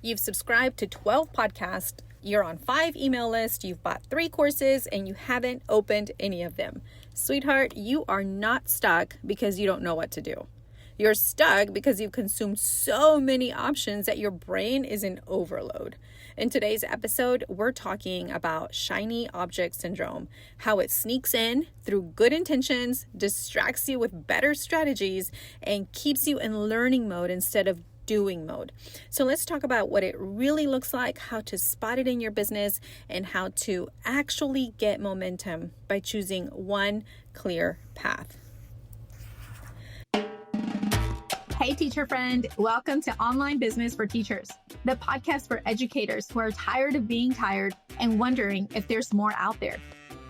You've subscribed to 12 podcasts, you're on 5 email lists, you've bought 3 courses, and you haven't opened any of them. Sweetheart, you are not stuck because you don't know what to do. You're stuck because you've consumed so many options that your brain is in overload. In today's episode, we're talking about shiny object syndrome, how it sneaks in through good intentions, distracts you with better strategies, and keeps you in learning mode instead of doing mode. So let's talk about what it really looks like, how to spot it in your business, and how to actually get momentum by choosing one clear path. Hey, teacher friend. Welcome to Online Business for Teachers, the podcast for educators who are tired of being tired and wondering if there's more out there.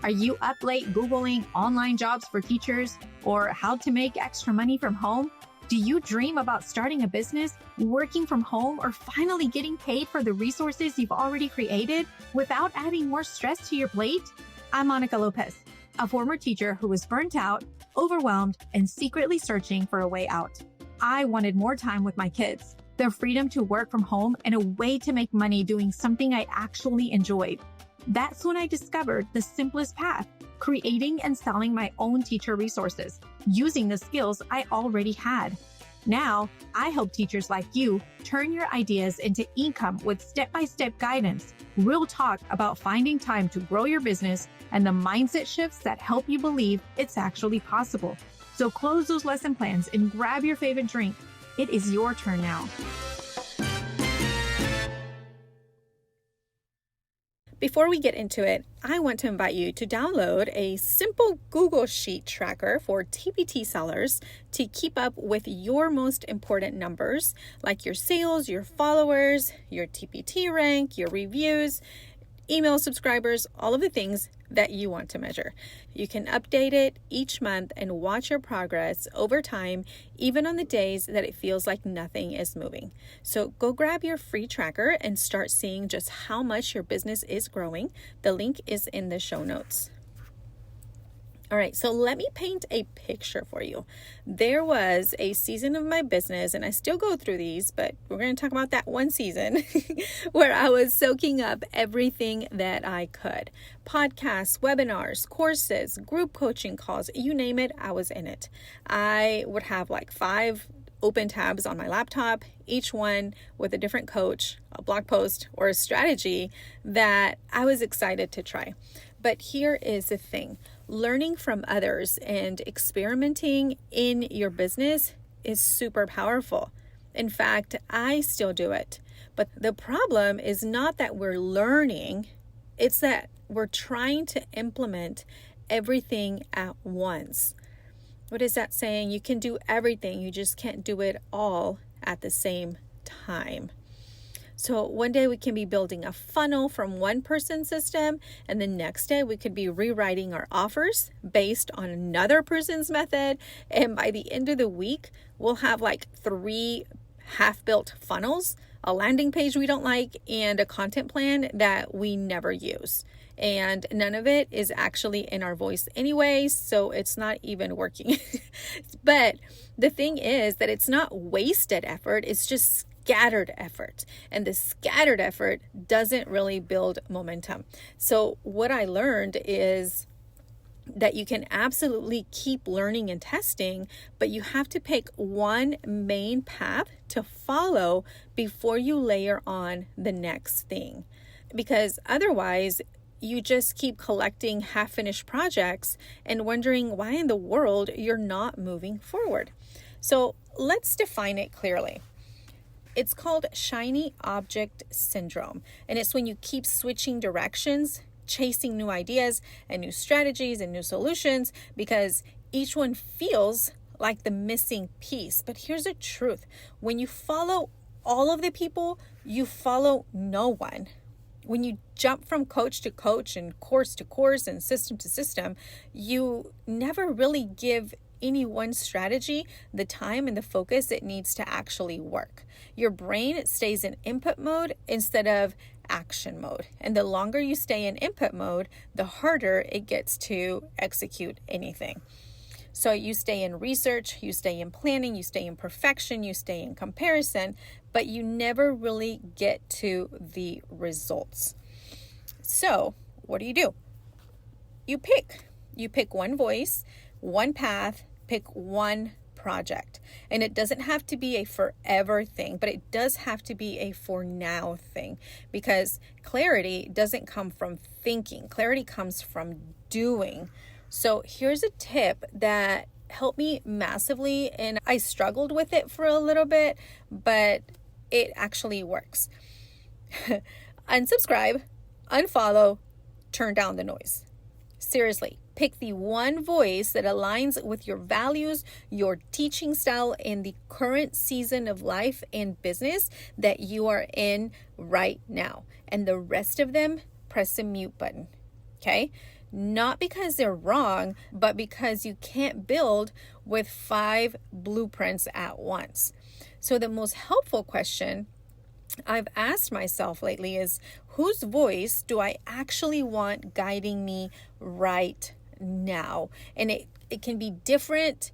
Are you up late Googling online jobs for teachers or how to make extra money from home? Do you dream about starting a business, working from home, or finally getting paid for the resources you've already created without adding more stress to your plate? I'm Monica Lopez, a former teacher who was burnt out, overwhelmed, and secretly searching for a way out. I wanted more time with my kids, the freedom to work from home, and a way to make money doing something I actually enjoyed. That's when I discovered the simplest path, creating and selling my own teacher resources, using the skills I already had. Now, I help teachers like you turn your ideas into income with step-by-step guidance, real talk about finding time to grow your business, and the mindset shifts that help you believe it's actually possible. So close those lesson plans and grab your favorite drink. It is your turn now. Before we get into it, I want to invite you to download a simple Google Sheet tracker for TPT sellers to keep up with your most important numbers, like your sales, your followers, your TPT rank, your reviews, email subscribers, all of the things that you want to measure. You can update it each month and watch your progress over time, even on the days that it feels like nothing is moving. So go grab your free tracker and start seeing just how much your business is growing. The link is in the show notes. All right, so let me paint a picture for you. There was a season of my business, and I still go through these, but we're going to talk about that one season where I was soaking up everything that I could. Podcasts, webinars, courses, group coaching calls, you name it, I was in it. I would have like 5 open tabs on my laptop, each one with a different coach, a blog post, or a strategy that I was excited to try. But here is the thing. Learning from others and experimenting in your business is super powerful. In fact, I still do it. But the problem is not that we're learning, it's that we're trying to implement everything at once. What is that saying? You can do everything, you just can't do it all at the same time. So one day we can be building a funnel from one person's system, and the next day we could be rewriting our offers based on another person's method. And by the end of the week, we'll have like 3 half-built funnels, a landing page we don't like, and a content plan that we never use. And none of it is actually in our voice anyway, so it's not even working. But the thing is that it's not wasted effort, it's just scattered effort, and the scattered effort doesn't really build momentum. So what I learned is that you can absolutely keep learning and testing, but you have to pick one main path to follow before you layer on the next thing, because otherwise you just keep collecting half-finished projects and wondering why in the world you're not moving forward. So let's define it clearly. It's called shiny object syndrome, and it's when you keep switching directions, chasing new ideas and new strategies and new solutions because each one feels like the missing piece. But here's the truth. When you follow all of the people, you follow no one. When you jump from coach to coach and course to course and system to system, you never really give any one strategy the time and the focus it needs to actually work. Your brain stays in input mode instead of action mode. And the longer you stay in input mode, the harder it gets to execute anything. So you stay in research, you stay in planning, you stay in perfection, you stay in comparison, but you never really get to the results. So what do? You pick one voice, one path, pick one project. And it doesn't have to be a forever thing, but it does have to be a for now thing, because clarity doesn't come from thinking. Clarity comes from doing. So here's a tip that helped me massively, and I struggled with it for a little bit, but it actually works. Unsubscribe, unfollow, turn down the noise. Seriously, pick the one voice that aligns with your values, your teaching style, and the current season of life and business that you are in right now. And the rest of them, press the mute button. Okay? Not because they're wrong, but because you can't build with 5 blueprints at once. So the most helpful question I've asked myself lately is, whose voice do I actually want guiding me right now? And it can be different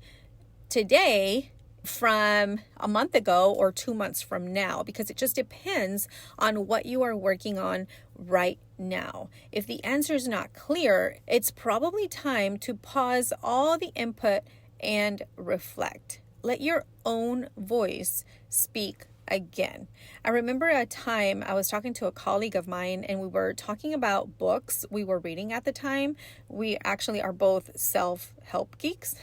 today from a month ago or 2 months from now, because it just depends on what you are working on right now. If the answer is not clear, it's probably time to pause all the input and reflect. Let your own voice speak again. I remember a time I was talking to a colleague of mine, and we were talking about books we were reading at the time. We actually are both self-help geeks,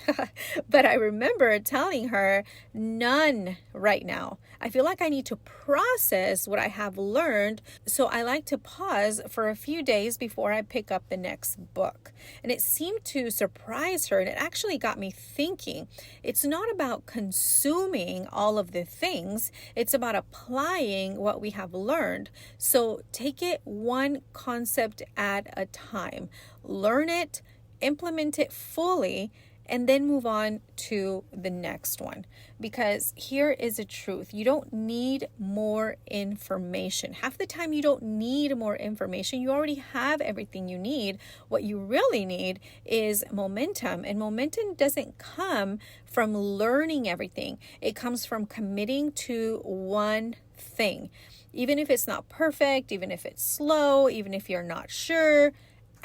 but I remember telling her, none right now. I feel like I need to process what I have learned, so I like to pause for a few days before I pick up the next book. And it seemed to surprise her, and it actually got me thinking. It's not about consuming all of the things, it's about applying what we have learned. So take it one concept at a time. Learn it, implement it fully, and then move on to the next one. Because here is a truth. You don't need more information. Half the time you don't need more information. You already have everything you need. What you really need is momentum. And momentum doesn't come from learning everything. It comes from committing to one thing. Even if it's not perfect, even if it's slow, even if you're not sure,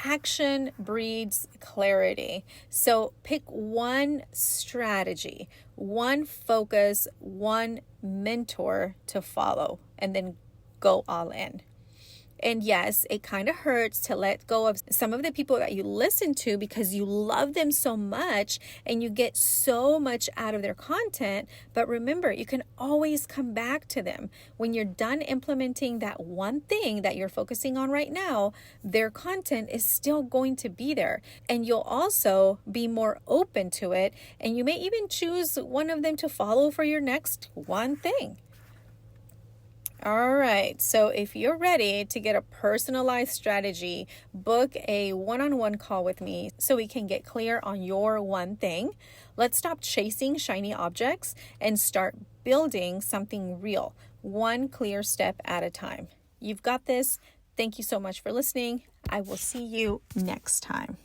action breeds clarity. So pick one strategy, one focus, one mentor to follow, and then go all in. And yes, it kind of hurts to let go of some of the people that you listen to because you love them so much and you get so much out of their content. But remember, you can always come back to them. When you're done implementing that one thing that you're focusing on right now, their content is still going to be there. And you'll also be more open to it. And you may even choose one of them to follow for your next one thing. All right, so if you're ready to get a personalized strategy, book a one-on-one call with me so we can get clear on your one thing. Let's stop chasing shiny objects and start building something real, one clear step at a time. You've got this. Thank you so much for listening. I will see you next time.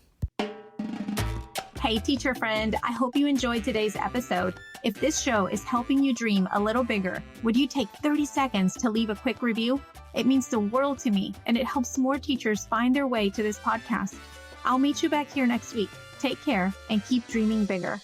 Hey, teacher friend, I hope you enjoyed today's episode. If this show is helping you dream a little bigger, would you take 30 seconds to leave a quick review? It means the world to me, and it helps more teachers find their way to this podcast. I'll meet you back here next week. Take care and keep dreaming bigger.